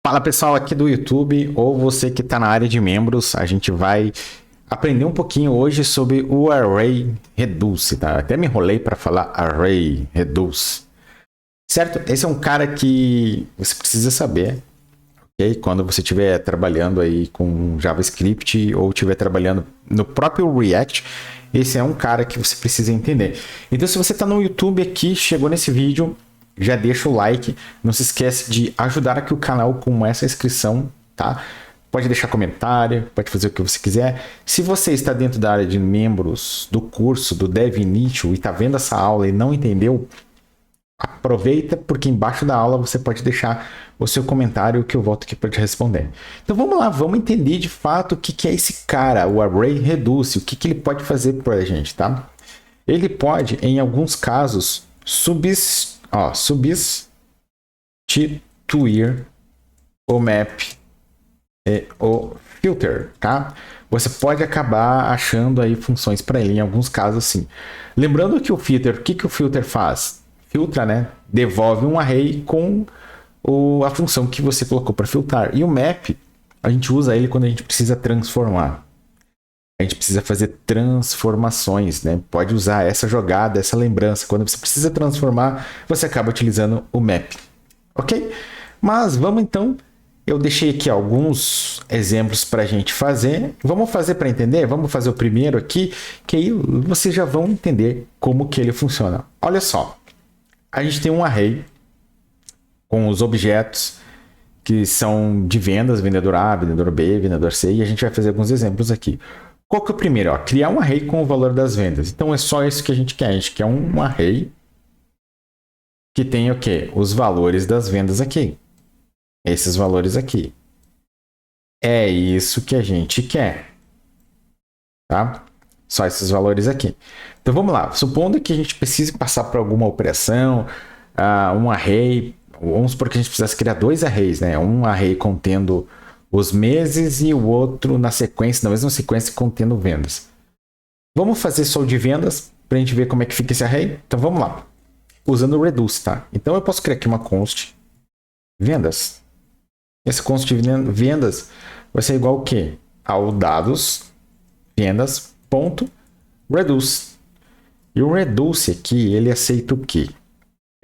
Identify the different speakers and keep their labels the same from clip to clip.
Speaker 1: Fala pessoal aqui do YouTube ou você que está na área de membros, a gente vai aprender um pouquinho hoje sobre o Array Reduce, tá? Até me enrolei para falar Array Reduce, certo? Esse é um cara que você precisa saber, ok? Quando você estiver trabalhando aí com JavaScript ou estiver trabalhando no próprio React, esse é um cara que você precisa entender. Então se você está no YouTube aqui, chegou nesse vídeo, já deixa o like, não se esquece de ajudar aqui o canal com essa inscrição, tá? Pode deixar comentário, pode fazer o que você quiser. Se você está dentro da área de membros do curso do Dev Initio e está vendo essa aula e não entendeu, aproveita porque embaixo da aula você pode deixar o seu comentário que eu volto aqui para te responder. Então vamos lá, vamos entender de fato o que é esse cara, o Array Reduce, o que ele pode fazer para a gente, tá? Ele pode, em alguns casos, substituir o map e o filter, tá? Você pode acabar achando aí funções para ele em alguns casos sim. Lembrando que o filter, o que o filter faz? Filtra, né? Devolve um array com a função que você colocou para filtrar. E o map, a gente usa ele quando a gente precisa transformar. A gente precisa fazer transformações, né? Pode usar essa jogada, essa lembrança. Quando você precisa transformar, você acaba utilizando o map, ok? Mas vamos então, eu deixei aqui alguns exemplos para a gente fazer. Vamos fazer para entender? Vamos fazer o primeiro aqui, que aí vocês já vão entender como que ele funciona. Olha só, a gente tem um array com os objetos que são de vendas, vendedor A, vendedor B, vendedor C, e a gente vai fazer alguns exemplos aqui. Qual que é o primeiro? Ó, criar um array com o valor das vendas. Então é só isso que a gente quer. A gente quer um array que tenha o quê? Os valores das vendas aqui. Esses valores aqui. É isso que a gente quer. Tá? Só esses valores aqui. Então vamos lá. Supondo que a gente precise passar por alguma operação, um array. Vamos supor que a gente precisasse criar dois arrays, né? Um array contendo os meses e o outro na mesma sequência contendo vendas. Vamos fazer só o de vendas para a gente ver como é que fica esse array? Então vamos lá. Usando o Reduce, tá? Então eu posso criar aqui uma const vendas. Esse const vendas vai ser igual ao quê? Ao dados vendas ponto reduce. E o Reduce aqui, ele aceita o quê?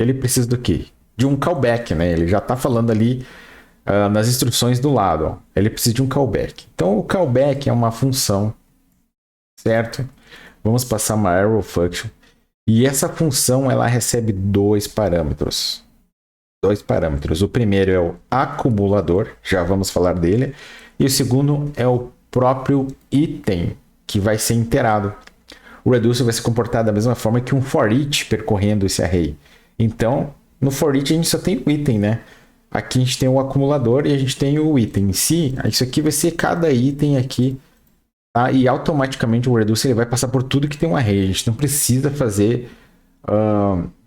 Speaker 1: Ele precisa do quê? De um callback, né? Ele já está falando ali nas instruções do lado, ó. Ele precisa de um callback. Então o callback é uma função, certo? Vamos passar uma arrow function. E essa função ela recebe dois parâmetros. O primeiro é o acumulador, já vamos falar dele. E o segundo é o próprio item que vai ser iterado. O Reduce vai se comportar da mesma forma que um for each percorrendo esse array. Então, no for each a gente só tem o item, né? Aqui a gente tem o acumulador e a gente tem o item em si. Isso aqui vai ser cada item aqui. Tá? E automaticamente o Reduce ele vai passar por tudo que tem um array. A gente não precisa fazer...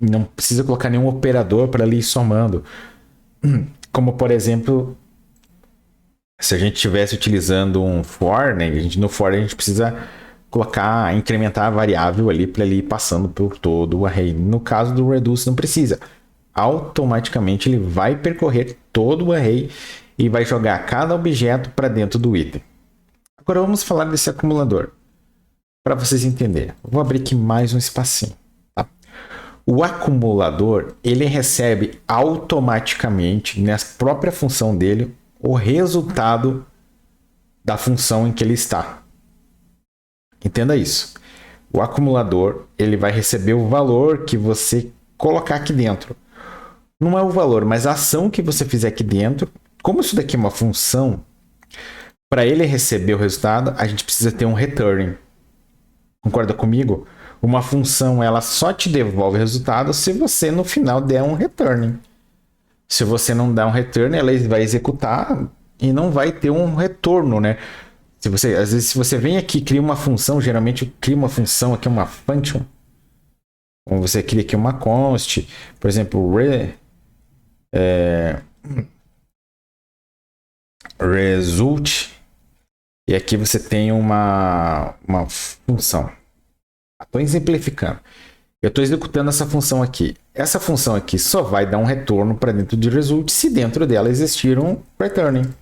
Speaker 1: não precisa colocar nenhum operador para ali ir somando. Como, por exemplo, se a gente estivesse utilizando um for, né? No for a gente precisa incrementar a variável ali para ele ir passando por todo o array. No caso do Reduce não precisa. Automaticamente ele vai percorrer todo o array e vai jogar cada objeto para dentro do item. Agora vamos falar desse acumulador, para vocês entenderem. Vou abrir aqui mais um espacinho. Tá? O acumulador ele recebe automaticamente, na própria função dele, o resultado da função em que ele está. Entenda isso. O acumulador ele vai receber o valor que você colocar aqui dentro. Não é o valor, mas a ação que você fizer aqui dentro. Como isso daqui é uma função, para ele receber o resultado, a gente precisa ter um return. Concorda comigo? Uma função ela só te devolve o resultado se você no final der um return. Se você não der um return, ela vai executar e não vai ter um retorno, né? Às vezes, se você vem aqui e cria uma função, geralmente cria uma função aqui, uma function. Como você cria aqui uma const, por exemplo, result, e aqui você tem uma função. Estou exemplificando. Eu estou executando essa função aqui. Essa função aqui só vai dar um retorno para dentro de result se dentro dela existir um returning.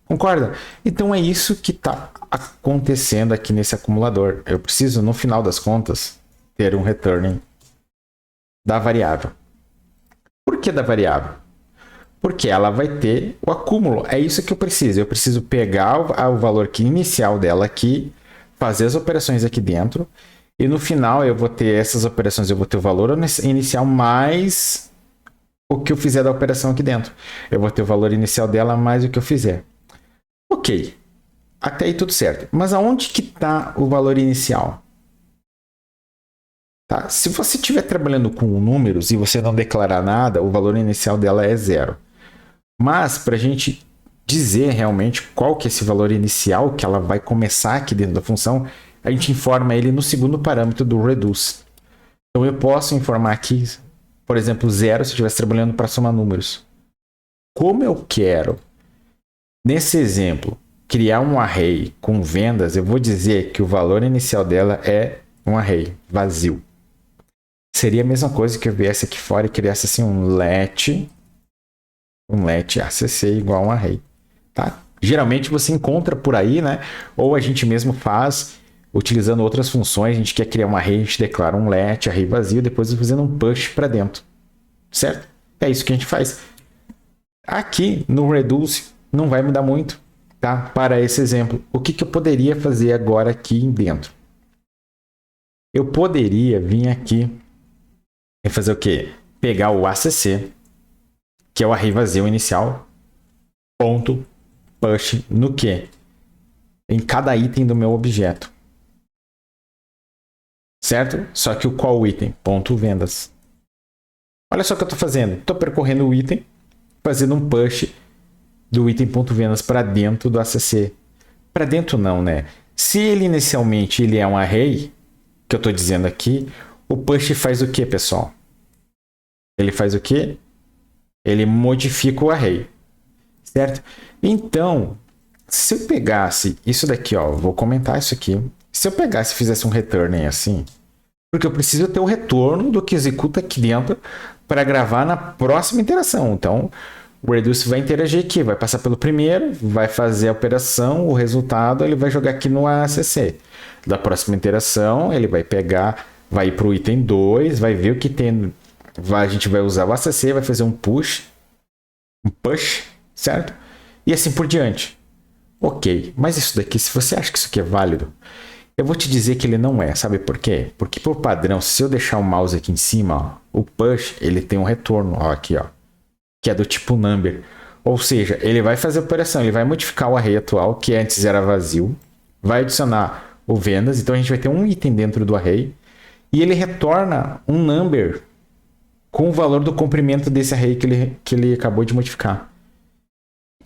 Speaker 1: Concorda? Então é isso que está acontecendo aqui nesse acumulador. Eu preciso, no final das contas, ter um returning da variável. Por que da variável? Porque ela vai ter o acúmulo. É isso que eu preciso. Eu preciso pegar o valor inicial dela aqui, fazer as operações aqui dentro, e no final eu vou ter essas operações, eu vou ter o valor inicial mais o que eu fizer da operação aqui dentro. Eu vou ter o valor inicial dela mais o que eu fizer. Ok, até aí tudo certo. Mas aonde que está o valor inicial? Tá? Se você estiver trabalhando com números e você não declarar nada, o valor inicial dela é 0. Mas para a gente dizer realmente qual que é esse valor inicial que ela vai começar aqui dentro da função, a gente informa ele no segundo parâmetro do reduce. Então eu posso informar aqui, por exemplo, 0 se eu estivesse trabalhando para somar números. Como eu quero, nesse exemplo, criar um array com vendas, eu vou dizer que o valor inicial dela é um array vazio. Seria a mesma coisa que eu viesse aqui fora e criasse assim um let ACC igual a um array. Tá? Geralmente você encontra por aí, né? Ou a gente mesmo faz utilizando outras funções. A gente quer criar um array, a gente declara um let, array vazio, depois fazendo um push para dentro. Certo? É isso que a gente faz. Aqui no reduce não vai mudar muito, tá? Para esse exemplo, o que eu poderia fazer agora aqui dentro? Eu poderia vir aqui e fazer o quê? Pegar o ACC, que é o array vazio inicial, ponto, push no quê? Em cada item do meu objeto. Certo? Só que o qual item? Ponto vendas. Olha só o que eu estou fazendo. Estou percorrendo o item, fazendo um push do item ponto vendas para dentro do ACC. Para dentro não, né? Se ele inicialmente ele é um array, que eu estou dizendo aqui, o push faz o que, pessoal? Ele faz o quê? Ele modifica o array. Certo? Então, se eu pegasse isso daqui, ó, vou comentar isso aqui. Se eu pegasse e fizesse um return assim, porque eu preciso ter o retorno do que executa aqui dentro para gravar na próxima interação. Então, o reduce vai interagir aqui, vai passar pelo primeiro, vai fazer a operação, o resultado ele vai jogar aqui no ACC. Da próxima interação, ele vai pegar, vai ir para o item 2, vai ver o que tem, a gente vai usar o ACC, vai fazer um push, certo? E assim por diante. Ok, mas isso daqui, se você acha que isso aqui é válido, eu vou te dizer que ele não é. Sabe por quê? Porque por padrão, se eu deixar o mouse aqui em cima, ó, o push ele tem um retorno, ó, aqui, ó, que é do tipo number. Ou seja, ele vai fazer a operação, ele vai modificar o array atual, que antes era vazio, vai adicionar o vendas, então a gente vai ter um item dentro do array, e ele retorna um number com o valor do comprimento desse array que ele acabou de modificar.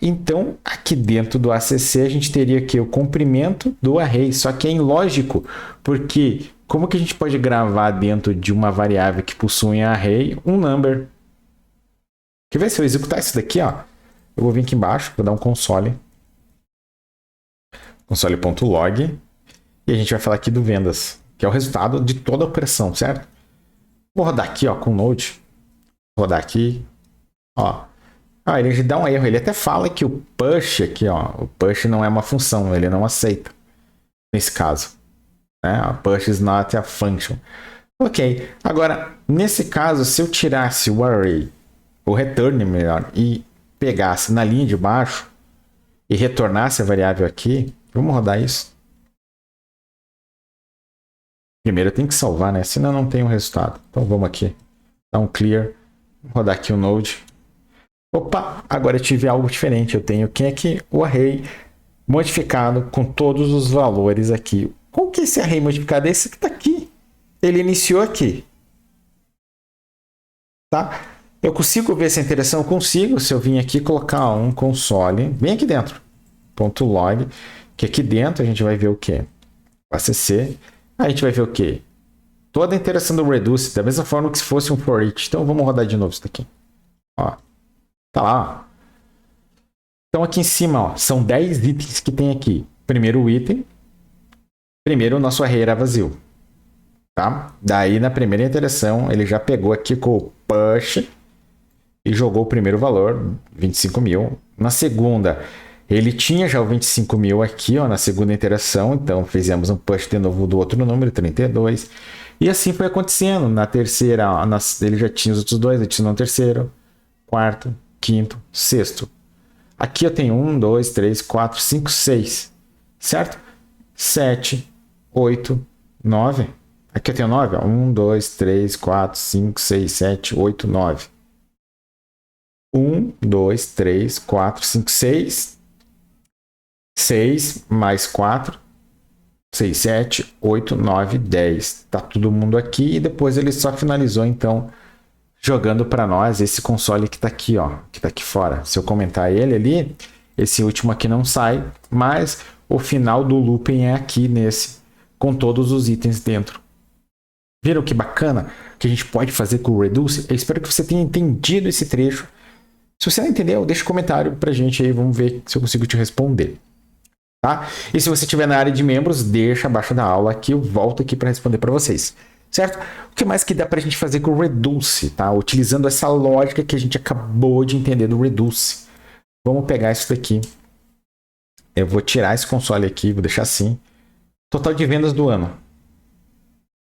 Speaker 1: Então, aqui dentro do ACC, a gente teria aqui o comprimento do array, só que é ilógico, porque como que a gente pode gravar dentro de uma variável que possui um array um number? Quer ver se eu executar isso daqui, ó? Eu vou vir aqui embaixo, vou dar um console.log, e a gente vai falar aqui do vendas, que é o resultado de toda a operação, certo? Vou rodar aqui, ó, com o Node. Vou rodar aqui, ó. Ah, ele dá um erro. Ele até fala que o push aqui, ó, o push não é uma função, ele não aceita nesse caso. Né? A push is not a function. Ok. Agora, nesse caso, se eu tirasse o array, o return melhor, e pegasse na linha de baixo e retornasse a variável aqui, vamos rodar isso. Primeiro eu tenho que salvar, né? Senão não tem o resultado. Então vamos aqui. Dá um clear. Vou rodar aqui o Node. Opa, agora eu tive algo diferente. Eu tenho aqui o array modificado com todos os valores aqui. Qual que é esse array modificado? Esse que está aqui. Ele iniciou aqui. Tá? Eu consigo ver essa interação? Eu consigo. Se eu vim aqui colocar um console, bem aqui dentro, .log, que aqui dentro a gente vai ver o quê? O ACC. Aí a gente vai ver o quê? Toda a interação do reduce, da mesma forma que se fosse um for each. Então vamos rodar de novo isso daqui. Ó. Tá lá, ó. Então aqui em cima, ó, são 10 itens que tem aqui. Primeiro o item. Primeiro o nosso array era vazio. tá? Daí na primeira interação ele já pegou aqui com o push e jogou o primeiro valor, 25 mil. Na segunda, ele tinha já o 25 mil aqui, ó, na segunda interação, então fizemos um push de novo do outro número, 32. E assim foi acontecendo. Na terceira, ele já tinha os outros dois, adicionou o terceiro, quarto, quinto, sexto. Aqui eu tenho 1, 2, 3, 4, 5, 6, certo? 7, 8, 9. Aqui eu tenho 9, ó. 1, 2, 3, 4, 5, 6, 7, 8, 9. 1, 2, 3, 4, 5, 6. 6 mais 4. 6, 7, 8, 9, 10. Tá todo mundo aqui e depois ele só finalizou, então, jogando para nós esse console que tá aqui, ó, que tá aqui fora. Se eu comentar ele ali, esse último aqui não sai, mas o final do looping é aqui nesse, com todos os itens dentro. Viram que bacana que a gente pode fazer com o Reduce? Eu espero que você tenha entendido esse trecho. Se você não entendeu, deixa um comentário pra gente aí, vamos ver se eu consigo te responder. Tá? E se você estiver na área de membros, deixa abaixo da aula que eu volto aqui para responder para vocês. Certo? O que mais que dá para a gente fazer com o Reduce, tá? Utilizando essa lógica que a gente acabou de entender do Reduce. Vamos pegar isso daqui. Eu vou tirar esse console aqui, vou deixar assim. Total de vendas do ano.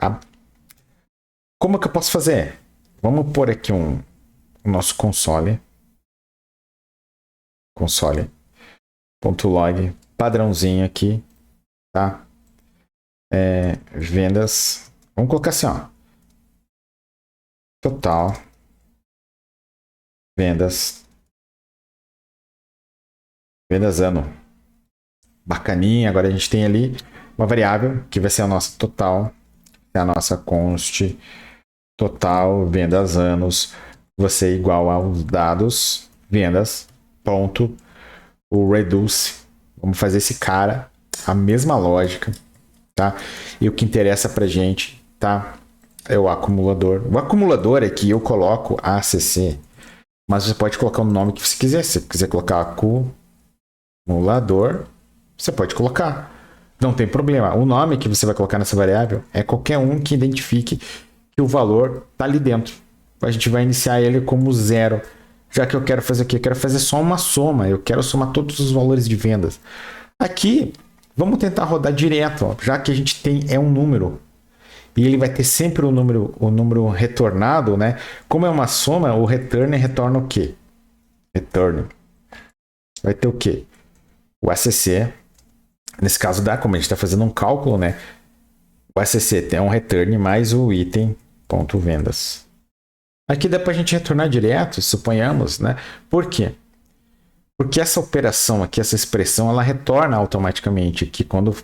Speaker 1: Tá? Como que eu posso fazer? Vamos pôr aqui o nosso console. Console.log, padrãozinho aqui, tá? Vendas. Vamos colocar assim, ó. Total vendas ano. Bacaninha. Agora a gente tem ali uma variável que vai ser a nossa total, é a nossa const total vendas anos, você igual aos dados vendas ponto o reduce. Vamos fazer esse cara a mesma lógica, tá? E o que interessa pra gente, tá? É o acumulador. O acumulador é que eu coloco ACC, mas você pode colocar o nome que você quiser. Se você quiser colocar acumulador, você pode colocar. Não tem problema. O nome que você vai colocar nessa variável é qualquer um que identifique que o valor está ali dentro. A gente vai iniciar ele como 0. Já que eu quero fazer o quê? Eu quero fazer só uma soma. Eu quero somar todos os valores de vendas. Aqui, vamos tentar rodar direto, ó, já que a gente tem um número. E ele vai ter sempre o número retornado, né? Como é uma soma, o return retorna o quê? Return. Vai ter o quê? O ACC. Nesse caso, como a gente está fazendo um cálculo, né? O ACC tem um return mais o item ponto vendas. Aqui dá para a gente retornar direto, suponhamos, né? Por quê? Porque essa operação aqui, essa expressão, ela retorna automaticamente aqui quando o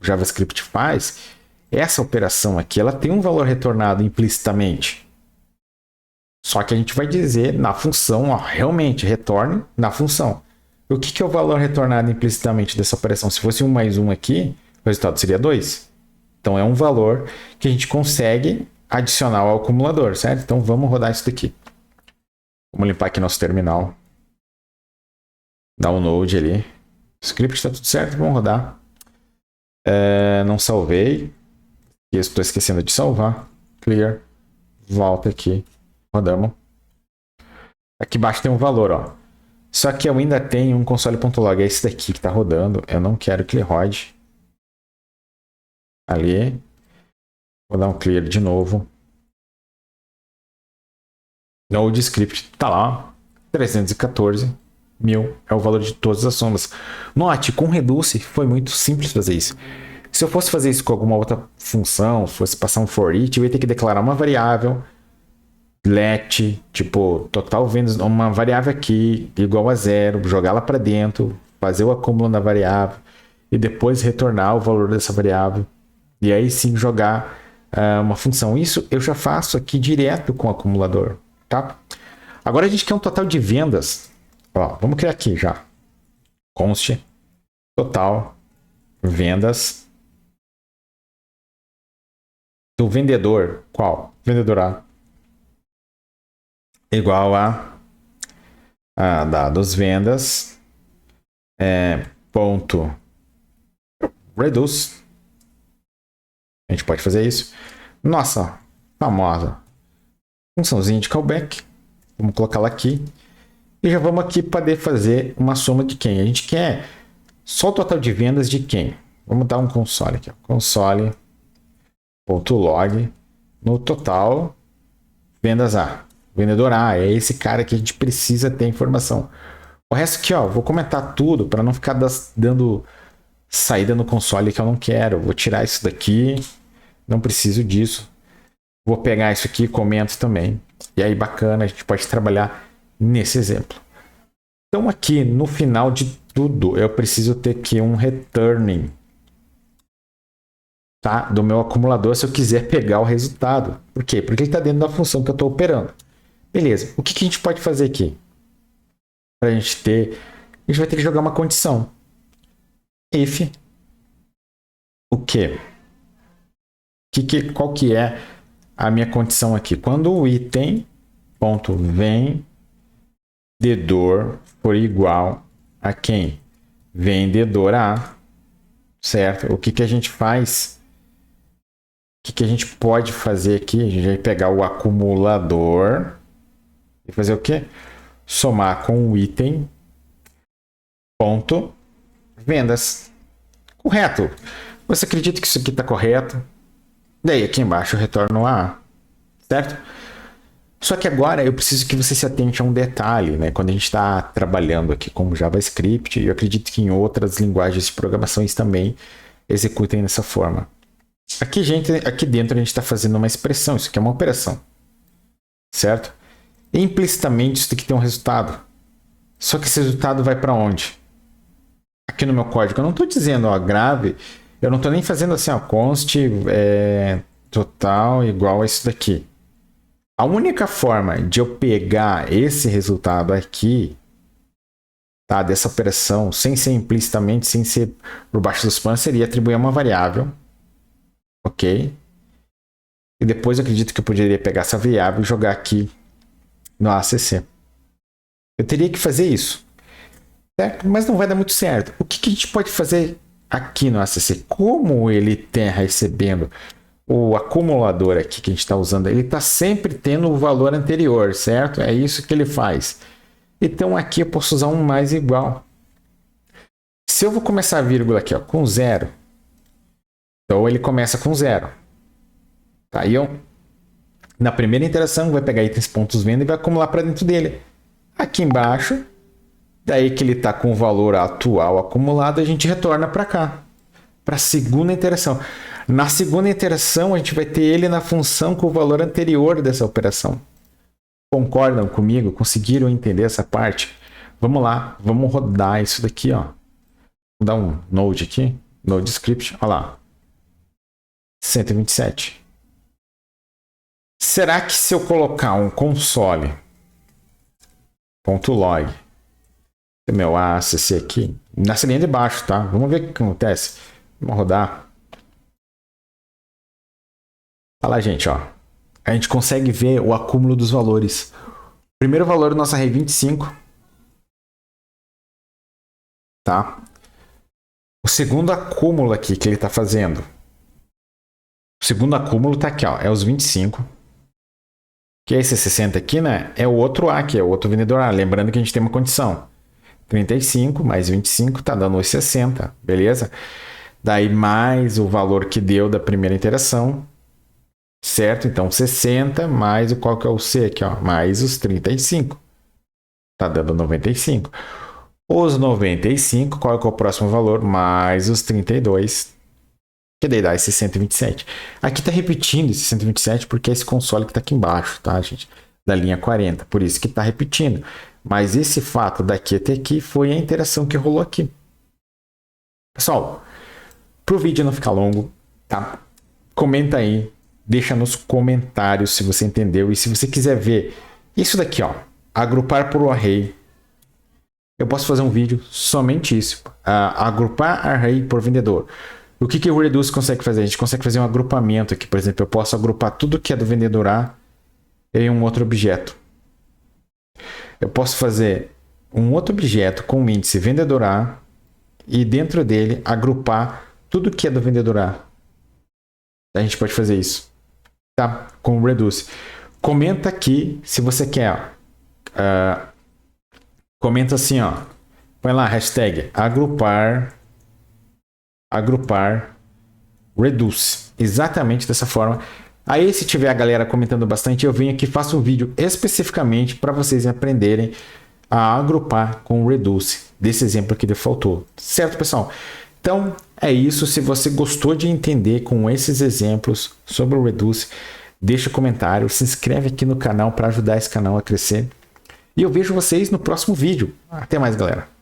Speaker 1: JavaScript faz. Essa operação aqui, ela tem um valor retornado implicitamente. Só que a gente vai dizer na função, ó, realmente retorne na função. O que é o valor retornado implicitamente dessa operação? Se fosse 1 mais 1 aqui, o resultado seria 2. Então é um valor que a gente consegue adicionar ao acumulador, certo? Então vamos rodar isso daqui. Vamos limpar aqui nosso terminal. Download ali. O script está tudo certo, vamos rodar. Não salvei. Estou esquecendo de salvar. Clear. Volta aqui. Rodamos. Aqui embaixo tem um valor, ó. Só que eu ainda tenho um console.log. É esse daqui que está rodando. Eu não quero que ele rode. Ali. Vou dar um clear de novo. Node script. Tá lá. 314 mil. É o valor de todas as somas. Note, com Reduce foi muito simples fazer isso. Se eu fosse fazer isso com alguma outra função, fosse passar um for each, eu ia ter que declarar uma variável, let, tipo, total vendas, uma variável aqui, igual a 0, jogar lá para dentro, fazer o acúmulo da variável, e depois retornar o valor dessa variável, e aí sim jogar uma função. Isso eu já faço aqui direto com o acumulador, tá? Agora a gente quer um total de vendas. Ó, vamos criar aqui já. Const, total, vendas, do vendedor, qual? Vendedor A. Igual a dados vendas, ponto reduce. A gente pode fazer isso. nossa famosa funçãozinha de callback. Vamos colocá-la aqui. E já vamos aqui poder fazer uma soma de quem? A gente quer só o total de vendas de quem? Vamos dar um console aqui. Console.log no total vendas A. Vendedor A. É esse cara que a gente precisa ter informação. O resto aqui, ó, vou comentar tudo para não ficar dando saída no console que eu não quero. Vou tirar isso daqui. Não preciso disso. Vou pegar isso aqui e comento também. E aí, bacana, a gente pode trabalhar nesse exemplo. Então, aqui no final de tudo, eu preciso ter aqui um returning, tá? Do meu acumulador se eu quiser pegar o resultado. Por quê? Porque ele está dentro da função que eu estou operando. Beleza. O que a gente pode fazer aqui? Para a gente ter... A gente vai ter que jogar uma condição. If o quê? Qual que é a minha condição aqui? Quando o item ponto vendedor for igual a quem? Vendedor A, certo? O que a gente faz? O que a gente pode fazer aqui? A gente vai pegar o acumulador e fazer o quê? Somar com o item ponto vendas. Correto. Você acredita que isso aqui está correto? Daí aqui embaixo eu retorno A, certo? Só que agora eu preciso que você se atente a um detalhe, né? Quando a gente está trabalhando aqui com JavaScript, eu acredito que em outras linguagens de programação também executem dessa forma. Aqui dentro a gente está fazendo uma expressão, isso aqui é uma operação, certo? E implicitamente isso aqui tem um resultado. Só que esse resultado vai para onde? Aqui no meu código eu não estou dizendo, ó, grave, eu não estou nem fazendo assim, ó, const total igual a isso daqui. A única forma de eu pegar esse resultado aqui, tá, dessa operação, sem ser implicitamente, sem ser por baixo dos panos, seria atribuir uma variável, ok? E depois eu acredito que eu poderia pegar essa variável e jogar aqui no ACC. Eu teria que fazer isso, certo? Mas não vai dar muito certo. O que a gente pode fazer aqui no ACC? Como ele está recebendo o acumulador aqui que a gente está usando, ele está sempre tendo o valor anterior, certo? É isso que ele faz. Então aqui eu posso usar um mais igual. Se eu vou começar a vírgula aqui, ó, com 0, então ele começa com 0. Tá? E eu, na primeira interação, vai pegar itens pontos venda e vai acumular para dentro dele. Aqui embaixo, daí que ele está com o valor atual acumulado, a gente retorna para cá, para a segunda interação. Na segunda interação, a gente vai ter ele na função com o valor anterior dessa operação. Concordam comigo? Conseguiram entender essa parte? Vamos lá, vamos rodar isso daqui, ó. Vou dar um node aqui, node script, olha lá. 127. Será que se eu colocar um console.log, meu ACC aqui, nessa linha de baixo, tá? Vamos ver o que acontece. Vamos rodar. Olha lá, gente, ó. A gente consegue ver o acúmulo dos valores. O primeiro valor do nosso array 25. Tá? O segundo acúmulo aqui que ele está fazendo. O segundo acúmulo está aqui, ó. É os 25. Que é esse 60 aqui, né? É o outro A, que é o outro vendedor A. Lembrando que a gente tem uma condição. 35 mais 25 está dando os 60. Beleza? Daí mais o valor que deu da primeira interação. Certo? Então 60 mais qual que é o C aqui, ó, mais os 35. Tá dando 95. Os 95, qual que é o próximo valor? Mais os 32. Que daí dá esse 127. Aqui tá repetindo esse 127 porque é esse console que tá aqui embaixo, tá, gente? Da linha 40. Por isso que tá repetindo. Mas esse fato daqui até aqui foi a interação que rolou aqui. Pessoal, pro vídeo não ficar longo, tá? Comenta aí. Deixa nos comentários se você entendeu. E se você quiser ver isso daqui, ó, agrupar por array, eu posso fazer um vídeo somente isso. Agrupar array por vendedor. O que o Reduce consegue fazer? A gente consegue fazer um agrupamento aqui. Por exemplo, eu posso agrupar tudo que é do vendedor A em um outro objeto. Eu posso fazer um outro objeto com o índice vendedor A e dentro dele agrupar tudo que é do vendedor A. A gente pode fazer isso. tá? Com o reduce. Comenta aqui se você quer. Comenta assim, ó. Põe lá, hashtag agrupar reduce. Exatamente dessa forma. Aí, se tiver a galera comentando bastante, eu venho aqui e faço um vídeo especificamente para vocês aprenderem a agrupar com o reduce, desse exemplo que faltou. Certo, pessoal? Então, é isso. Se você gostou de entender com esses exemplos sobre o reduce, deixa um comentário, se inscreve aqui no canal para ajudar esse canal a crescer. E eu vejo vocês no próximo vídeo. Até mais, galera.